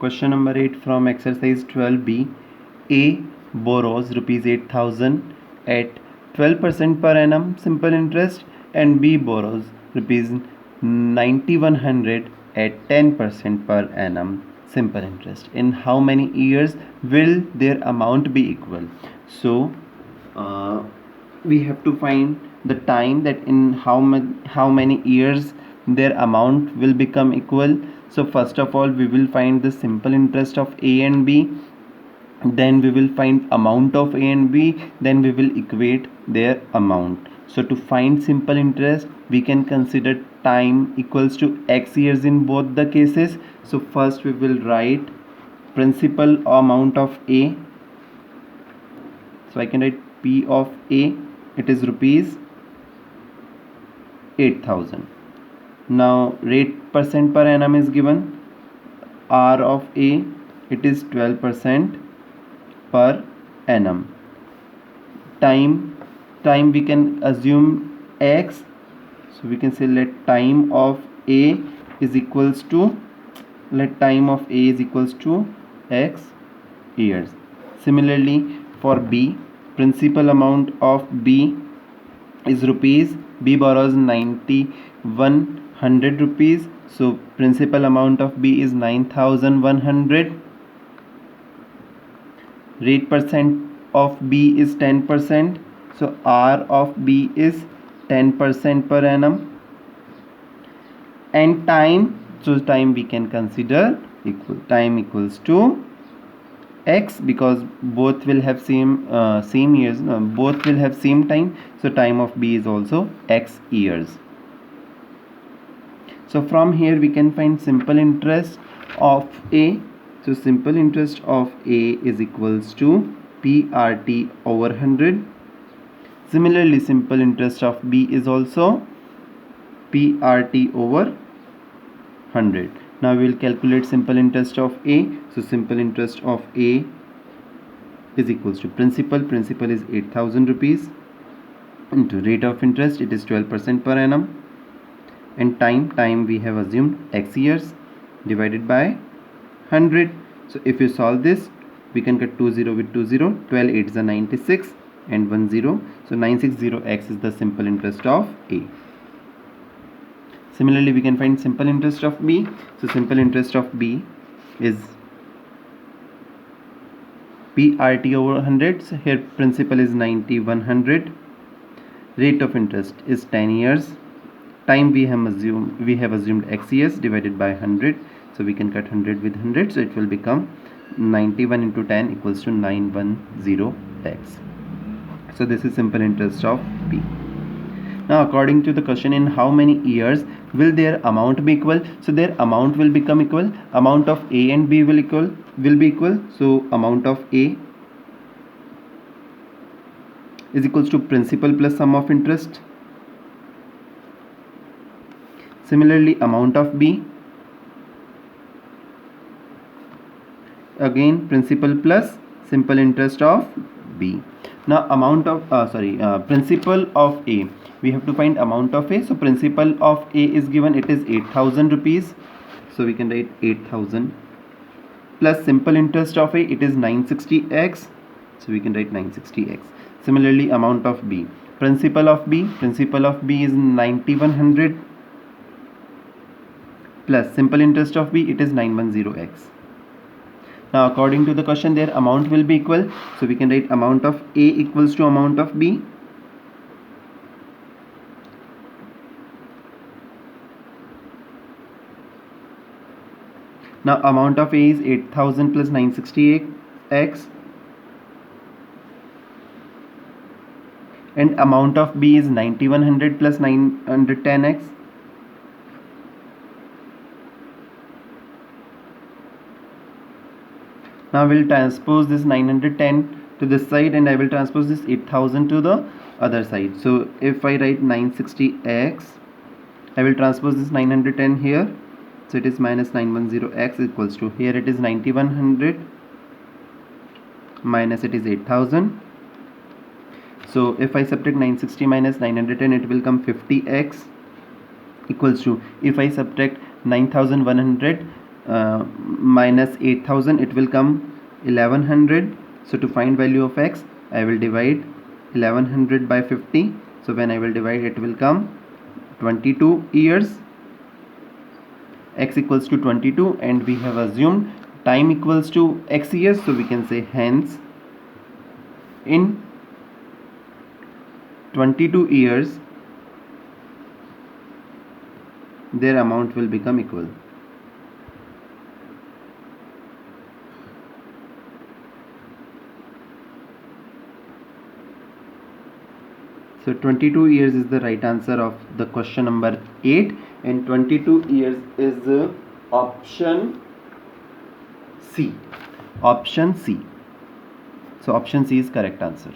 Question number 8 from exercise 12b. A borrows rupees 8,000 at 12% per annum simple interest, and B borrows rupees 9,100 at 10% per annum simple interest. In how many years will their amount be equal? So we have to find the time that in how many years their amount will become equal. So first of all, we will find the simple interest of A and B, then we will find amount of A and B, then we will equate their amount. So to find simple interest, we can consider time equals to x years in both the cases. So first we will write principal amount of A. So I can write P of A, it is rupees 8,000. Now rate percent per annum is given. R of A, it is 12% per annum. Time we can assume x, so we can say let time of A is equals to x years. Similarly for B, principal amount of B is rupees. B borrows 9,100 rupees, so principal amount of B is 9,100. Rate percent of B is 10%, so R of B is 10% per annum. And time, so time we can consider time equals to x, because both will have same years, both will have same time, so time of B is also x years. So from here we can find simple interest of A. So simple interest of A is equals to PRT over 100. Similarly, simple interest of B is also PRT over 100. Now we will calculate simple interest of A. So simple interest of A is equals to principal is 8,000 rupees into rate of interest, it is 12% per annum, and time we have assumed x years divided by 100. So if you solve this, we can get 20 with 20, 12 8 is 96 and 10, so 960x is the simple interest of A. Similarly, we can find simple interest of B. So simple interest of B is PRT over 100. So here principal is 9,100. Rate of interest is 10 years. Time we have assumed x years divided by 100. So we can cut 100 with 100. So it will become 91 into 10 equals to 910x. So this is simple interest of B. Now according to the question, in how many years will their amount be equal? So their amount will become equal. Amount of A and B will be equal. So amount of A is equals to principal plus sum of interest. Similarly, amount of B, again principal plus simple interest of B. Now amount of principal of A, we have to find amount of A. So principal of A is given, it is 8,000 rupees, so we can write 8,000 plus simple interest of A, it is 960x, so we can write 960x. Similarly, amount of B, principal of B is 9,100 plus simple interest of B, it is 910x. Now according to the question, their amount will be equal, so we can write amount of A equals to amount of B. Now amount of A is 8,000 plus 960x, and amount of B is 9,100 plus 910x. Now we'll transpose this 910 to this side, and I will transpose this 8,000 to the other side. So if I write 960x, I will transpose this 910 here, so it is minus 910x equals to, here it is 9,100 minus it is 8,000. So if I subtract 960 minus 910, it will come 50x equals to, if I subtract 9,100 minus 8000, it will come 1100. So to find value of x, I will divide 1100 by 50. So when I will divide, it will come 22 years. X equals to 22, and we have assumed time equals to x years, so we can say hence in 22 years their amount will become equal. So 22 years is the right answer of the question number 8, and 22 years is option C. Option C. So option C is correct answer.